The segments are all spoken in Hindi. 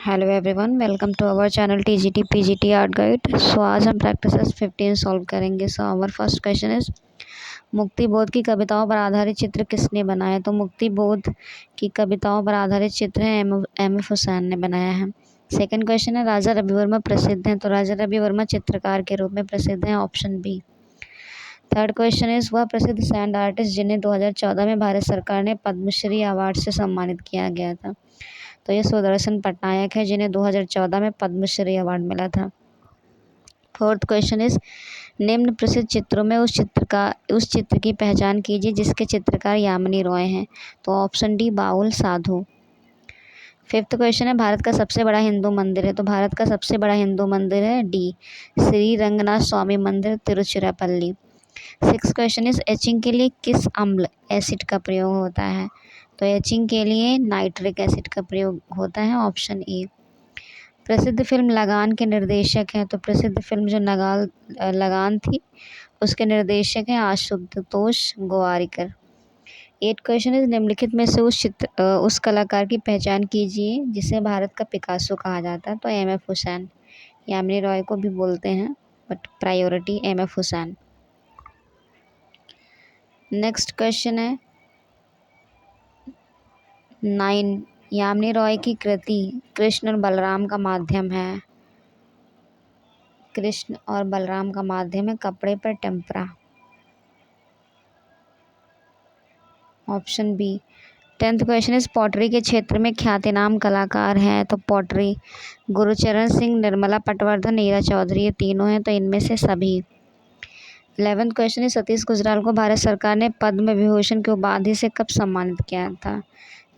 Hello everyone, welcome to our channel TGT PGT art guide. So आज हम प्रैक्टिसेस 15 सॉल्व करेंगे। So our first question is, Muktibodh की कविताओं पर आधारित चित्र किसने बनाया? तो मुक्ति बोध की कविताओं पर आधारित चित्र है एम एफ हुसैन ने बनाया है। सेकंड क्वेश्चन है, राजा रवि वर्मा प्रसिद्ध हैं? तो राजा रवि वर्मा चित्रकार के रूप में प्रसिद्ध हैं, option B. Third question is, वह प्रसिद्ध सैंड आर्टिस्ट जिन्हें 2014 में भारत सरकार ने पद्मश्री अवार्ड से सम्मानित किया गया था? तो ये सुदर्शन पटनायक है, जिन्हें 2014 में पद्मश्री अवार्ड मिला था। फोर्थ क्वेश्चन इज, निम्न प्रसिद्ध चित्रों में उस चित्र की पहचान कीजिए जिसके चित्रकार यामिनी रॉय हैं? तो ऑप्शन डी, बाउल साधु। फिफ्थ क्वेश्चन है, भारत का सबसे बड़ा हिंदू मंदिर है? तो भारत का सबसे बड़ा हिंदू मंदिर है डी, श्री रंगनाथ स्वामी मंदिर, Tiruchirappalli. Six question is, etching के लिए किस अम्ल एसिड का प्रयोग होता है? तो एचिंग के लिए नाइट्रिक एसिड का प्रयोग होता है, ऑप्शन ए। प्रसिद्ध फिल्म लगान के निर्देशक हैं? तो प्रसिद्ध फिल्म जो लगान थी उसके निर्देशक हैं Ashutosh Gowariker. Eight question is, निम्नलिखित में से उस कलाकार की पहचान कीजिए जिसे भारत का पिकासो कहा जाता है? तो एम.एफ. हुसैन। यामिनी रॉय को भी बोलते हैं, but priority MF. Hussain. Next question है 9, यामिनी रॉय की कृति कृष्ण और बलराम का माध्यम है? कृष्ण और बलराम का माध्यम है कपड़े पर tempera, option B. 10th question is, pottery के क्षेत्र में ख्यातिनाम कलाकार हैं? तो पॉटरी गुरुचरण सिंह, निर्मला पटवर्धन, नीरा चौधरी, ये तीनों हैं, तो इनमें से सभी। 11th question is, Satish Gujral को भारत सरकार ने पद्म विभूषण की उपाधि से कब सम्मानित किया था?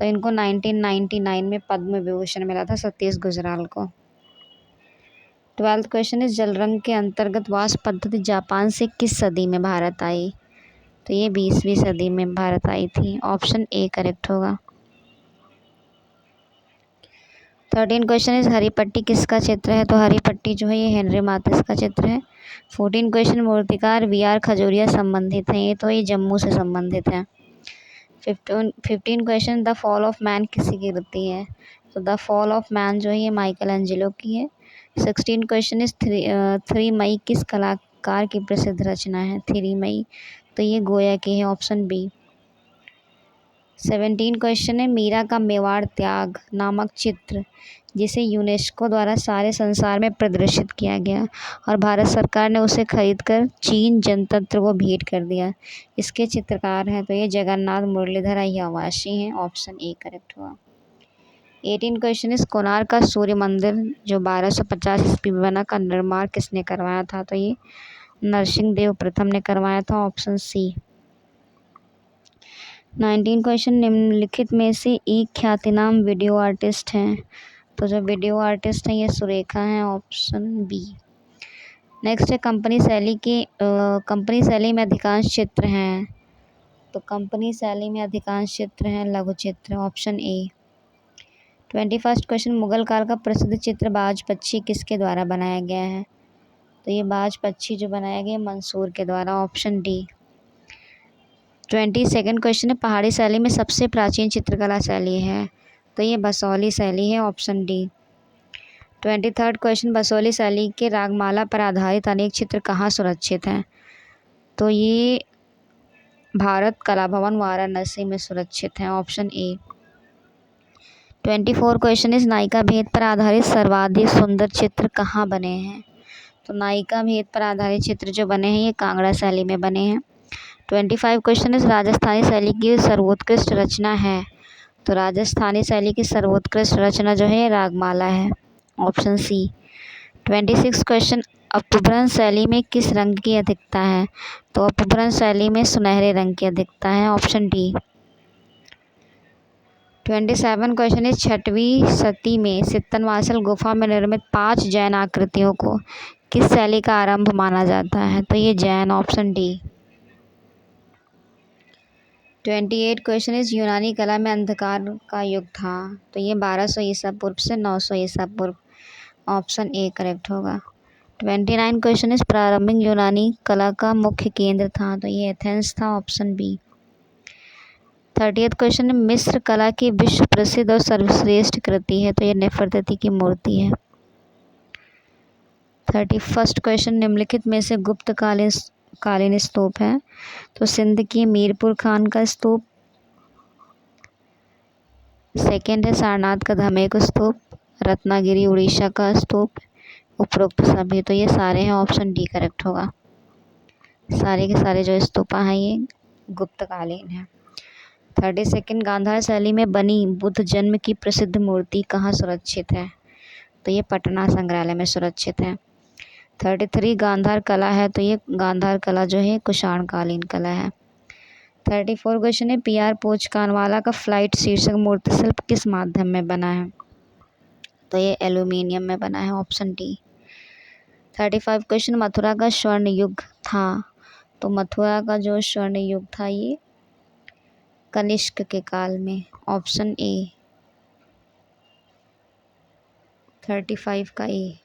तो इनको 1999 में पद्म विभूषण मिला था सतीश गुजराल को। 12th क्वेश्चन इज, जलरंग के अंतर्गत वाष्प पद्धति जापान से किस सदी में भारत आई? तो ये 20वीं सदी में भारत आई थी, ऑप्शन ए करेक्ट होगा। 13 क्वेश्चन इज, हरी पट्टी किसका चित्र है? तो हरी पट्टी जो है ये हेनरी माथिस का चित्र है। 14 क्वेश्चन, मूर्तिकार वी.आर. खजूरिया संबंधित हैं? ये तो ये जम्मू से संबंधित है। 15 question, the fall of man किसकी कृति है? तो द फॉल ऑफ मैन जो है ये माइकल एंजेलो की है। 16 क्वेश्चन इज, 3 मई किस कलाकार की प्रसिद्ध रचना है? 3 मई तो ये गोया की है, ऑप्शन बी। 17 क्वेश्चन है, मीरा का मेवाड़ त्याग नामक चित्र जिसे यूनेस्को द्वारा सारे संसार में प्रदर्शित किया गया और भारत सरकार ने उसे खरीदकर चीन जनतंत्र को भेंट कर दिया, इसके चित्रकार हैं? तो ये जगन्नाथ मुरलीधर अय्यावाशी हैं, ऑप्शन ए करेक्ट हुआ। 18 क्वेश्चन इस, कोणार्क का सूर्य मंदिर जो 1250 ईस्वी में बना का निर्माण किसने करवाया था? तो ये नरसिंह देव प्रथम ने करवाया था, ऑप्शन सी। 19 क्वेश्चन, निम्नलिखित में से एक ख्यातिनाम वीडियो आर्टिस्ट हैं? तो जो वीडियो आर्टिस्ट हैं ये सुरेखा हैं, ऑप्शन बी। नेक्स्ट है, कंपनी शैली में अधिकांश चित्र हैं? तो कंपनी शैली में अधिकांश चित्र हैं लघु चित्र, option A. 21st question, Mughal काल का प्रसिद्ध चित्र बाज पक्षी किसके द्वारा बनाया गया है? तो ये बाज पक्षी जो बनाया गया मंसूर के द्वारा, ऑप्शन डी। 22nd क्वेश्चन है, पहाड़ी शैली में सबसे प्राचीन चित्रकला शैली है? तो ये बसौली शैली है, option D. 23rd question, Basohli शैली के रागमाला पर आधारित अनेक चित्र कहाँ सुरक्षित हैं? तो ये भारत कला भवन वाराणसी में सुरक्षित हैं, ऑप्शन ए। 24 क्वेश्चन इस, नायिका भेद पर आधारित सर्वाधिक सुंदर चित्र कहाँ बने हैं? तो नायिका भेद पर आधारित चित्र जो बने हैं ये कांगड़ा शैली में बने हैं। 25 क्वेश्चन इस, राजस्थानी शैली की सर्वोत्कृष्ट रचना है? तो राजस्थानी शैली की सर्वोत्कृष्ट रचना जो है रागमाला है, ऑप्शन सी। 26 क्वेश्चन, अपभ्रंश शैली में किस रंग की अधिकता है? तो अपभ्रंश शैली में सुनहरे रंग की अधिकता है, ऑप्शन डी। 27 क्वेश्चन इस, 6वीं सदी में सित्तनवासल गुफा में निर्मित 5 जैन आकृतियों को किस शैली का आरंभ माना जाता है? तो ये जैन, ऑप्शन डी। 28 क्वेश्चन इस, यूनानी कला में अंधकार का युग था? तो ये 1200 ईसा पूर्व से 900 ईसा पूर्व, ऑप्शन ए करेक्ट होगा। 29 क्वेश्चन इस, प्रारंभिक यूनानी कला का मुख्य केंद्र था? तो ये एथेंस था, ऑप्शन बी। 30th क्वेश्चन है, मिस्र कला की विश्व प्रसिद्ध और सर्वश्रेष्ठ कृति है, तो ये नेफरतिति की मूर्ति है। 31st क्वेश्चन, निम्नलिखित में से गुप्त कालीन स्तूप है, तो सिंध की मीरपुर खान का स्तूप, सेकंड है सारनाथ का धमेक स्तूप, रत्नागिरी उड़ीसा का स्तूप, उपरोक्त सभी, तो ये सारे हैं, ऑप्शन डी करेक्ट होगा। सारे के सारे जो स्तूपा हैं ये गुप्तकालीन है। 32nd, गांधार शैली में बनी बुद्ध जन्म की प्रसिद्ध मूर्ति कहाँ सुरक्षित है, तो ये पटना संग्रहालय में सुरक्षित है। 33, गांधार कला है, तो ये गांधार कला जो है कुषाणकालीन कला है। 34 क्वेश्चन है, PR पोचकानवाला का फ्लाइट शीर्षक मूर्ति शिल्प किस माध्यम में बना है, तो ये एल्यूमिनियम में बना है, ऑप्शन डी। 35 क्वेश्चन, मथुरा का स्वर्ण युग था, तो मथुरा का जो स्वर्ण युग था ये कनिष्क के काल में, ऑप्शन ए, 35 का ए।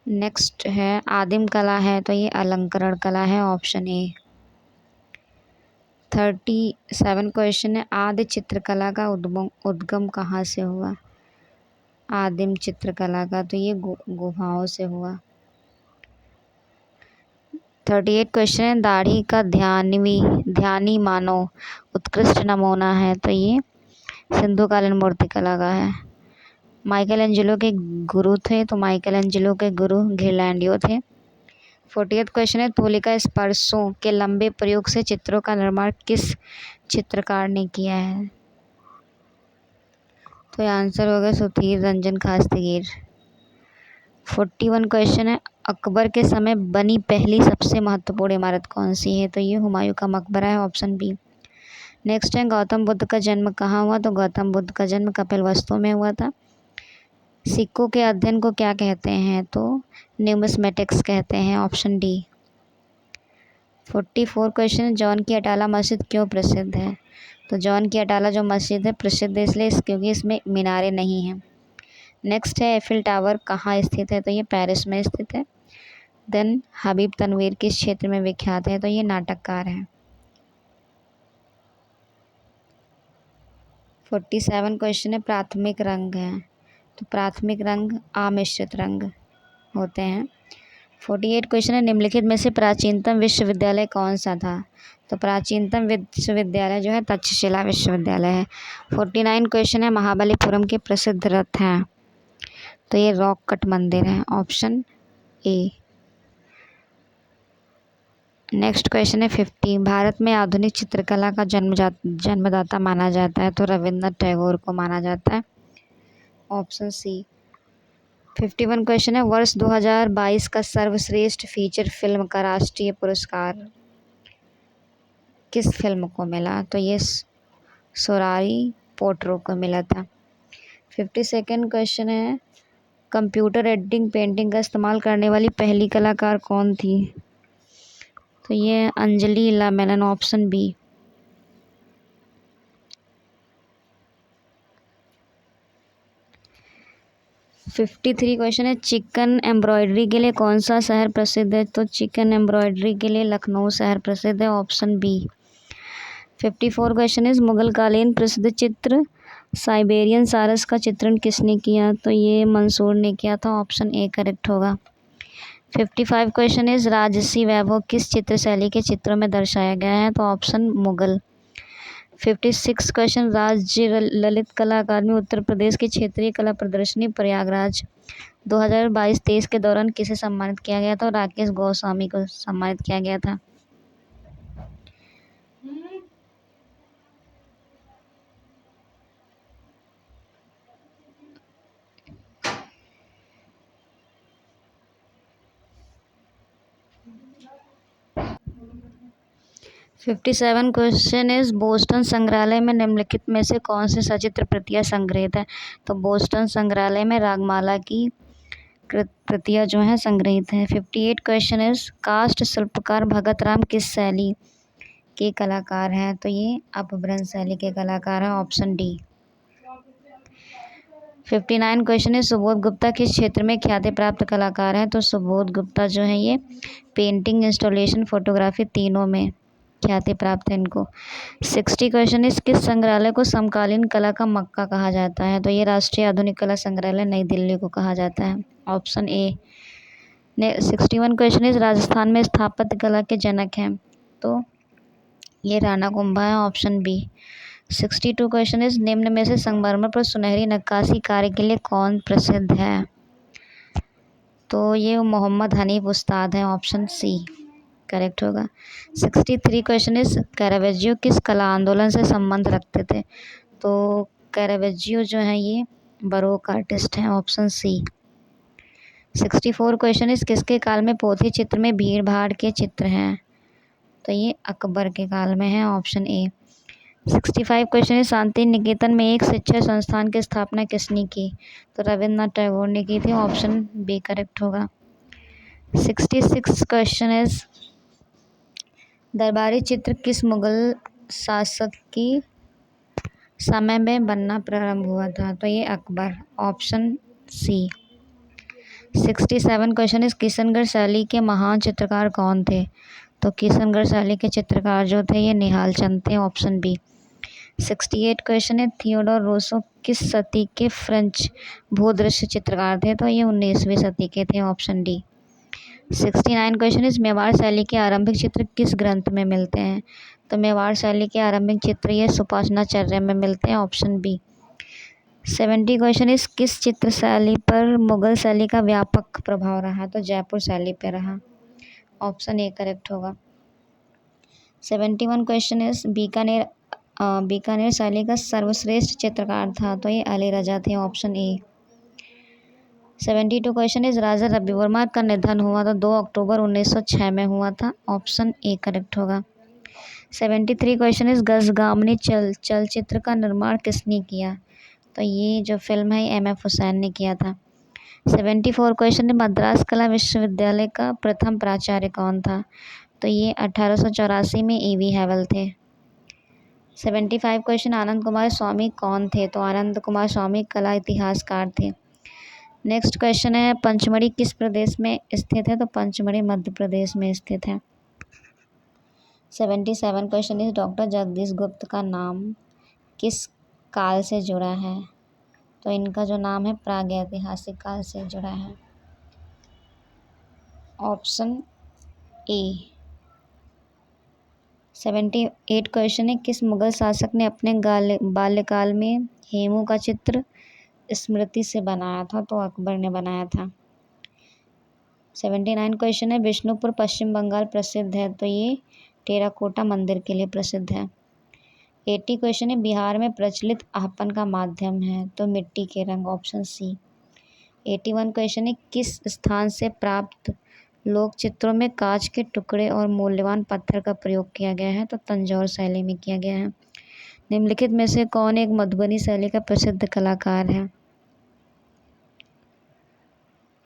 नेक्स्ट है आदिम कला है, तो ये अलंकरण कला है, ऑप्शन ए। 37 क्वेश्चन है, आदि चित्रकला का उद्गम कहाँ से हुआ, आदिम चित्रकला का, तो ये गुफाओं से हुआ। 38 क्वेश्चन है, दाढ़ी का ध्यानी मानव उत्कृष्ट नमूना है, तो ये सिंधुकालीन मूर्तिकला का है। माइकल एंजेलो के गुरु थे, तो माइकल एंजेलो के गुरु घिरलैंडियो थे। 40th क्वेश्चन है, तूलिका स्पर्शों के लंबे प्रयोग से चित्रों का निर्माण किस चित्रकार ने किया है, तो आंसर होगा सुधीर रंजन खास्तीगिर। 41 क्वेश्चन है, अकबर के समय बनी पहली सबसे महत्वपूर्ण इमारत कौन सी है, तो ये हुमायूं का मकबरा है, ऑप्शन बी। नेक्स्ट है, गौतम बुद्ध का जन्म कहाँ हुआ, तो गौतम बुद्ध का जन्म कपिलवस्तु में हुआ था। सिक्कों के अध्ययन को क्या कहते हैं, तो न्यूमिस्मेटिक्स कहते हैं, ऑप्शन डी। 44 क्वेश्चन, जॉन की अटाला मस्जिद क्यों प्रसिद्ध है, तो जॉन की अटाला जो मस्जिद है प्रसिद्ध इसलिए क्योंकि इसमें मीनारें नहीं हैं। नेक्स्ट है, एफिल टावर कहाँ स्थित है, तो ये पेरिस में स्थित है। देन हबीब तनवीर किस क्षेत्र में विख्यात है, तो ये नाटककार है। 47 क्वेश्चन है, प्राथमिक रंग है, तो प्राथमिक रंग आमिश्रित रंग होते हैं। 48 क्वेश्चन है, निम्नलिखित में से प्राचीनतम विश्वविद्यालय कौन सा था, तो प्राचीनतम विश्वविद्यालय जो है तक्षशिला विश्वविद्यालय है। 49 क्वेश्चन है, महाबलीपुरम के प्रसिद्ध रथ हैं, तो ये रॉक कट मंदिर है, ऑप्शन ए। नेक्स्ट क्वेश्चन है 50, भारत में आधुनिक चित्रकला का जन्मदाता माना जाता है, तो रविन्द्रनाथ टैगोर को माना जाता है, ऑप्शन सी। 51 क्वेश्चन है, वर्ष 2022 का सर्वश्रेष्ठ फीचर फिल्म का राष्ट्रीय पुरस्कार किस फिल्म को मिला, तो ये सोरारी पोट्रो को मिला था। 52nd क्वेश्चन है, कंप्यूटर एडिटिंग पेंटिंग का इस्तेमाल करने वाली पहली कलाकार कौन थी, तो ये अंजलि ला मेनन, ऑप्शन बी। 53 क्वेश्चन है, चिकन एम्ब्रॉयडरी के लिए कौन सा शहर प्रसिद्ध है, तो चिकन एम्ब्रॉयडरी के लिए लखनऊ शहर प्रसिद्ध है, ऑप्शन बी। 54 क्वेश्चन है, मुगल कालीन प्रसिद्ध चित्र साइबेरियन सारस का चित्रण किसने किया, तो ये मंसूर ने किया था, ऑप्शन ए करेक्ट होगा। 55 क्वेश्चन इज, राजसी वैभव किस चित्र शैली के चित्रों में दर्शाया गया है, तो ऑप्शन मुगल। 56 क्वेश्चन, राज्य ललित कला अकादमी उत्तर प्रदेश की क्षेत्रीय कला प्रदर्शनी प्रयागराज 2022-23 के दौरान किसे सम्मानित किया गया था, राकेश गोस्वामी को सम्मानित किया गया था। फिफ्टी 57 क्वेश्चन इज, बोस्टन संग्रहालय में निम्नलिखित में से कौन से सचित्र प्रतियां संग्रहित है, तो बोस्टन संग्रहालय में रागमाला की प्रतियां जो हैं संग्रहित हैं। 58 क्वेश्चन इज, काष्ठ शिल्पकार भगत राम किस शैली के कलाकार हैं, तो ये अपभ्रंश शैली के कलाकार हैं, ऑप्शन डी। 59 क्वेश्चन है, सुबोध गुप्ता किस क्षेत्र में ख्याति प्राप्त कलाकार हैं, तो सुबोध गुप्ता जो है ये पेंटिंग, इंस्टॉलेशन, फोटोग्राफी तीनों में ख्याति प्राप्त है इनको। 60 क्वेश्चन इस किस संग्रहालय को समकालीन कला का मक्का कहा जाता है? तो ये राष्ट्रीय आधुनिक कला संग्रहालय नई दिल्ली को कहा जाता है, ऑप्शन ए। 61 क्वेश्चन इस राजस्थान में स्थापत्य कला के जनक हैं? तो ये राणा कुंभा है, ऑप्शन बी। 62 क्वेश्चन इस निम्न में से संगमरमर पर सुनहरी नक्काशी कार्य के लिए कौन प्रसिद्ध है? तो ये मोहम्मद हनीफ उस्ताद हैं, ऑप्शन सी करेक्ट होगा। 63 क्वेश्चन इस कैरावेजियो किस कला आंदोलन से संबंध रखते थे? तो कैरावेजियो जो है ये बरोक आर्टिस्ट हैं, ऑप्शन सी। 64 क्वेश्चन इस किसके काल में पोथी चित्र में भीड़ भाड़ के चित्र हैं? तो ये अकबर के काल में है, ऑप्शन ए। 65 क्वेश्चन इस शांति निकेतन में एक शिक्षा संस्थान की स्थापना किसने की? तो रविन्द्रनाथ टैगोर ने की थी, ऑप्शन बी करेक्ट होगा। 66 क्वेश्चन इज दरबारी चित्र किस मुगल शासक की समय में बनना प्रारंभ हुआ था? तो ये अकबर, ऑप्शन सी। 67 क्वेश्चन इस किशनगढ़ शैली के महान चित्रकार कौन थे? तो किशनगढ़ शैली के चित्रकार जो थे ये निहाल चंद थे, ऑप्शन बी। 68 क्वेश्चन है थियोडोर रोसो किस सदी के फ्रेंच भूदृश्य चित्रकार थे? तो ये 19वीं सदी के थे, ऑप्शन डी। 69 क्वेश्चन इस मेवाड़ शैली के आरंभिक चित्र किस ग्रंथ में मिलते हैं? तो मेवाड़ शैली के आरंभिक चित्र ये सुपासनाचर्या में मिलते हैं, ऑप्शन बी। 70 क्वेश्चन इस किस चित्र शैली पर मुगल शैली का व्यापक प्रभाव रहा? तो जयपुर शैली पर रहा, ऑप्शन ए करेक्ट होगा। 71 क्वेश्चन इस बीकानेर शैली का सर्वश्रेष्ठ चित्रकार था? तो ये अली रजा थे, ऑप्शन ए। 72 क्वेश्चन इस राजा रवि वर्मा का निधन हुआ तो 2 अक्टूबर 1906 में हुआ था, ऑप्शन ए करेक्ट होगा। 73 क्वेश्चन इस गजगामनी चलचित्र का निर्माण किसने किया? तो ये जो फिल्म है एम.एफ. हुसैन ने किया था। 74 क्वेश्चन मद्रास कला विश्वविद्यालय का प्रथम प्राचार्य कौन था? तो ये 1884 में E.V. हैवल थे। 75 क्वेश्चन आनंद कुमार स्वामी कौन थे? तो आनंद कुमार स्वामी कला इतिहासकार थे। नेक्स्ट क्वेश्चन है पंचमढ़ी किस प्रदेश में स्थित है? तो पंचमढ़ी मध्य प्रदेश में स्थित है। 77 क्वेश्चन इस डॉक्टर जगदीश गुप्त का नाम किस काल से जुड़ा है? तो इनका जो नाम है प्रागैतिहासिक काल से जुड़ा है, ऑप्शन ए। 78 क्वेश्चन है किस मुगल शासक ने अपने बाल्यकाल में हेमू का चित्र स्मृति से बनाया था? तो अकबर ने बनाया था। 79 क्वेश्चन है विष्णुपुर पश्चिम बंगाल प्रसिद्ध है? तो ये टेराकोटा मंदिर के लिए प्रसिद्ध है। 80 क्वेश्चन है बिहार में प्रचलित आहपन का माध्यम है? तो मिट्टी के रंग, ऑप्शन सी। 81 क्वेश्चन है किस स्थान से प्राप्त लोक चित्रों में कांच के टुकड़े और मूल्यवान पत्थर का प्रयोग किया गया है? तो तंजौर शैली में किया गया है। निम्नलिखित में से कौन एक मधुबनी शैली का प्रसिद्ध कलाकार है?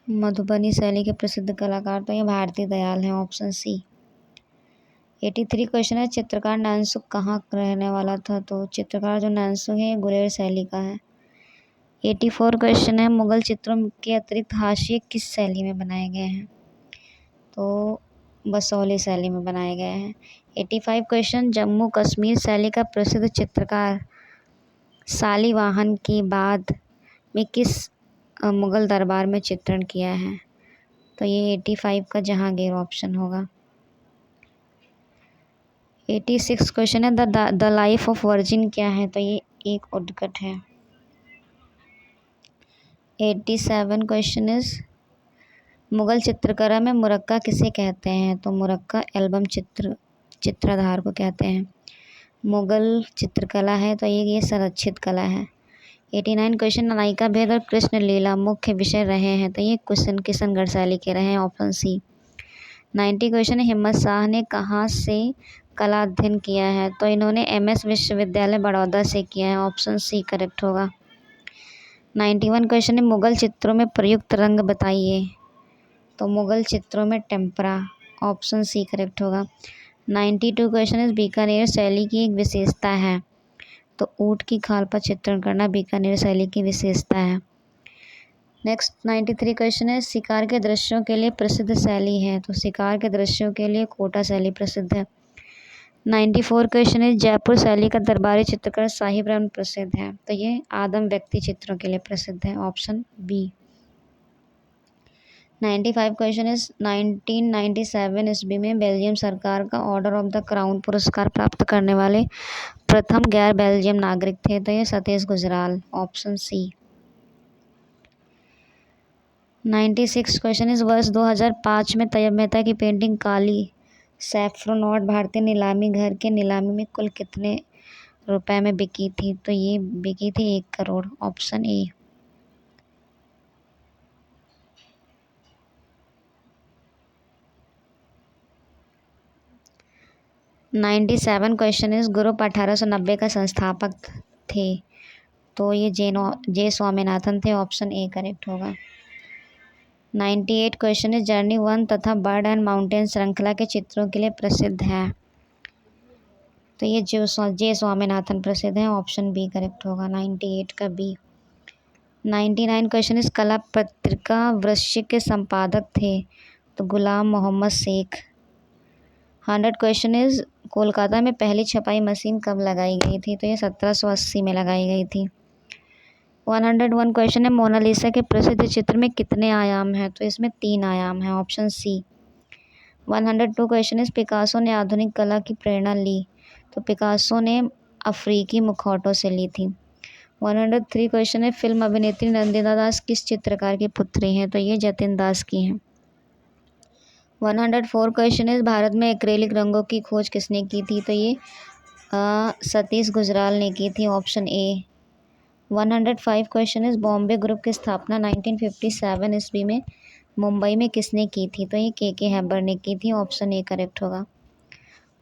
मधुबनी शैली के प्रसिद्ध कलाकार तो ये भारती दयाल हैं, ऑप्शन सी। 83 क्वेश्चन है चित्रकार नैनसुख कहाँ रहने वाला था? तो चित्रकार जो नैनसुख है गुलेर शैली का है। 84 क्वेश्चन है मुगल चित्रों के अतिरिक्त हाशिए किस शैली में बनाए गए हैं? तो बसौली शैली में बनाए गए हैं। 85 क्वेश्चन जम्मू कश्मीर शैली का प्रसिद्ध चित्रकार शालिवाहन के बाद में किस मुगल दरबार में चित्रण किया है? तो ये 85 का जहांगीर ऑप्शन होगा। 86 क्वेश्चन है द लाइफ ऑफ वर्जिन क्या है? तो ये एक उद्गट है। 87 क्वेश्चन इज मुगल चित्रकला में मुरक्का किसे कहते हैं? तो मुरक्का एल्बम चित्राधार को कहते हैं। मुगल चित्रकला है तो ये संरक्षित कला है। 89 क्वेश्चन नायिका भेद और कृष्ण लीला मुख्य विषय रहे हैं? तो ये किशनगढ़ शैली के रहे हैं, ऑप्शन सी। 90 क्वेश्चन हिम्मत शाह ने कहाँ से कला अध्ययन किया है? तो इन्होंने MS विश्वविद्यालय बड़ौदा से किया है, ऑप्शन सी करेक्ट होगा। 91 क्वेश्चन है मुगल चित्रों में प्रयुक्त रंग बताइए? तो मुगल चित्रों में टेम्परा, ऑप्शन सी करेक्ट होगा। 92 क्वेश्चन इस बीकानेर शैली की एक विशेषता है? तो ऊँट की खाल पर चित्रण करना बीकानेर शैली की विशेषता है। नेक्स्ट 93 क्वेश्चन है शिकार के दृश्यों के लिए प्रसिद्ध शैली है? तो शिकार के दृश्यों के लिए कोटा शैली प्रसिद्ध है। 94 क्वेश्चन है, जयपुर शैली का दरबारी चित्रकार साहिब राम प्रसिद्ध है, तो ये आदम व्यक्ति चित्रों के लिए प्रसिद्ध है, ऑप्शन बी। 95 क्वेश्चन इज 1997 ईस्वी में बेल्जियम सरकार का ऑर्डर ऑफ द क्राउन पुरस्कार प्राप्त करने वाले प्रथम गैर बेल्जियम नागरिक थे, तो ये Satish Gujral, option C. 96 question is वर्ष 2005 में तैयब मेहता की पेंटिंग काली सैफ्रोनॉट भारतीय नीलामी घर के नीलामी में कुल कितने रुपए में बिकी थी, तो ये बिकी थी 1 crore, option A. 97 question is group 1890 का संस्थापक थे, तो ये जे स्वामीनाथन थे, ऑप्शन ए करेक्ट होगा। 98 क्वेश्चन इज जर्नी 1 तथा बर्ड एंड माउंटेन श्रृंखला के चित्रों के लिए प्रसिद्ध है, तो ये जे स्वामीनाथन प्रसिद्ध है, ऑप्शन बी करेक्ट होगा, 98 का बी। 99 क्वेश्चन इज कला पत्रिका वृश्चिक के संपादक थे, तो गुलाम मोहम्मद शेख। 100 क्वेश्चन इज कोलकाता में पहली छपाई मशीन कब लगाई गई थी, तो ये 1780 में लगाई गई थी। 101 क्वेश्चन है, मोनालिसा के प्रसिद्ध चित्र में कितने आयाम हैं, तो इसमें 3 आयाम हैं, option C. 102 question is Picasso ने आधुनिक कला की प्रेरणा ली, तो पिकासो ने अफ्रीकी मुखौटों से ली थी। 103 क्वेश्चन है, फिल्म अभिनेत्री नंदिता दास किस चित्रकार की पुत्री हैं, तो ये जतिन दास की हैं। 104 क्वेश्चन इज भारत में एक्रेलिक रंगों की खोज किसने की थी, तो ये सतीश गुजराल ने की थी, option A. 105 question is Bombay group की स्थापना 1957 ईस्वी में मुंबई में किसने की थी, तो ये के हैबर ने की थी, ऑप्शन ए करेक्ट होगा।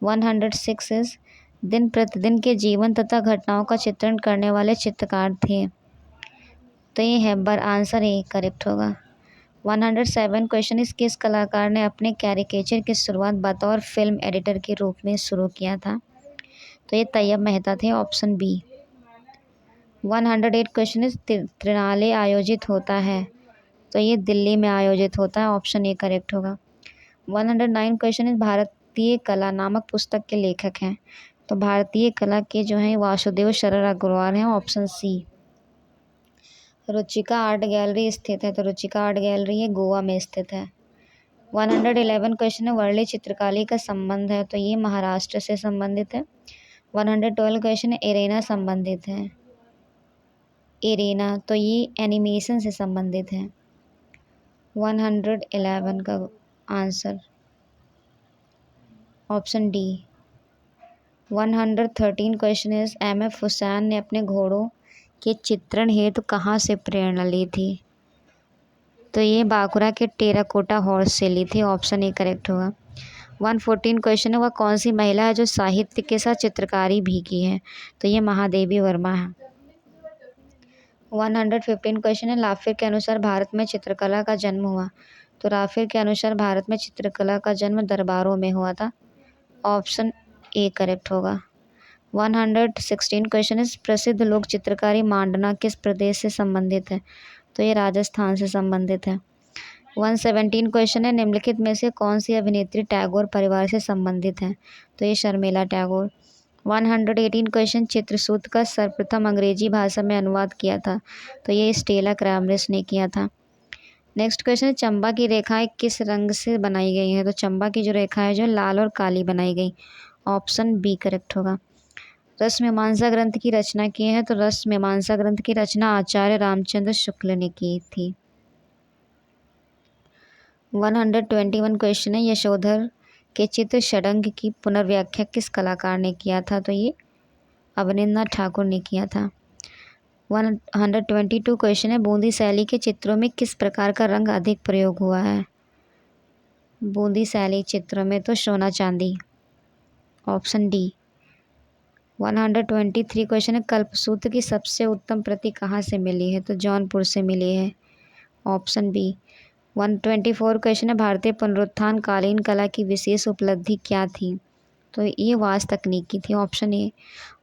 106 इज दिन प्रतिदिन के जीवन तथा घटनाओं का चित्रण करने वाले चित्रकार थे, तो ये हैबर, आंसर ए करेक्ट होगा। 107 क्वेश्चन इस किस कलाकार ने अपने कैरिकेचर की शुरुआत बतौर फिल्म एडिटर के रूप में शुरू किया था, तो ये तैयब मेहता थे, ऑप्शन बी। 108 क्वेश्चन इस त्रिनाले आयोजित होता है, तो ये दिल्ली में आयोजित होता है, ऑप्शन ए करेक्ट होगा। 109 क्वेश्चन इस भारतीय कला नामक पुस्तक के लेखक हैं, तो भारतीय कला के जो हैं वासुदेव शरर अग्रवाल हैं, option C. Ruchika art gallery स्थित है, तो रुचिका आर्ट गैलरी ये गोवा में स्थित है। 111 क्वेश्चन है, वर्ली चित्रकारी का संबंध है, तो ये महाराष्ट्र से संबंधित है। 112 क्वेश्चन है, एरेना संबंधित है, एरेना, तो ये एनिमेशन से संबंधित है। 111 का आंसर ऑप्शन डी। 113 क्वेश्चन है, एम.एफ. हुसैन ने अपने घोड़ों के चित्रण हेतु कहाँ से प्रेरणा ली थी, तो ये बांकुरा के टेराकोटा हॉर्स से ली थी, ऑप्शन ए करेक्ट होगा। 114 क्वेश्चन है, वह कौन सी महिला है जो साहित्य के साथ चित्रकारी भी की है, तो ये महादेवी वर्मा है। 115 क्वेश्चन है, लाफिर के अनुसार भारत में चित्रकला का जन्म हुआ, तो राफिर के अनुसार भारत में चित्रकला का जन्म दरबारों में हुआ था, ऑप्शन ए करेक्ट होगा। 116 क्वेश्चन इस प्रसिद्ध लोक चित्रकारी मांडना किस प्रदेश से संबंधित है, तो ये राजस्थान से संबंधित है। 117 क्वेश्चन है, निम्नलिखित में से कौन सी अभिनेत्री टैगोर परिवार से संबंधित है, तो ये शर्मिला टैगोर। 118 क्वेश्चन, चित्रसूत्र का सर्वप्रथम अंग्रेजी भाषा में अनुवाद किया था, तो ये स्टेला क्रैमरिस ने किया था। नेक्स्ट क्वेश्चन है, चंबा की रेखाएं किस रंग से बनाई गई हैं, तो चंबा की जो रेखा है जो लाल और काली बनाई गई, ऑप्शन बी करेक्ट होगा। रस मीमांसा ग्रंथ की रचना की है, तो रस मीमांसा ग्रंथ की रचना आचार्य रामचंद्र शुक्ल ने की थी। 121 क्वेश्चन है, यशोधर के चित्र षडंग की पुनर्व्याख्या किस कलाकार ने किया था, तो ये अवनींद्रनाथ ठाकुर ने किया था। 122 क्वेश्चन है, बूंदी शैली के चित्रों में किस प्रकार का रंग अधिक प्रयोग हुआ है, बूंदी शैली चित्रों में तो सोना चांदी, ऑप्शन डी। 123 क्वेश्चन है, कल्पसूत्र की सबसे उत्तम प्रति कहाँ से मिली है, तो जौनपुर से मिली है, ऑप्शन बी। 124 क्वेश्चन है, भारतीय पुनरुत्थान कालीन कला की विशेष उपलब्धि क्या थी, तो ये वास तकनीक की थी, ऑप्शन ए।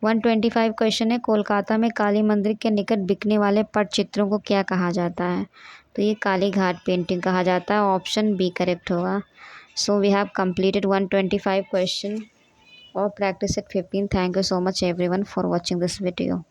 125 क्वेश्चन है, कोलकाता में काली मंदिर के निकट बिकने वाले पटचित्रों को क्या कहा जाता है, तो ये काली घाट पेंटिंग कहा जाता है, ऑप्शन बी करेक्ट होगा। So we have completed 125 question. or practice at 15. Thank you so much everyone for watching this video.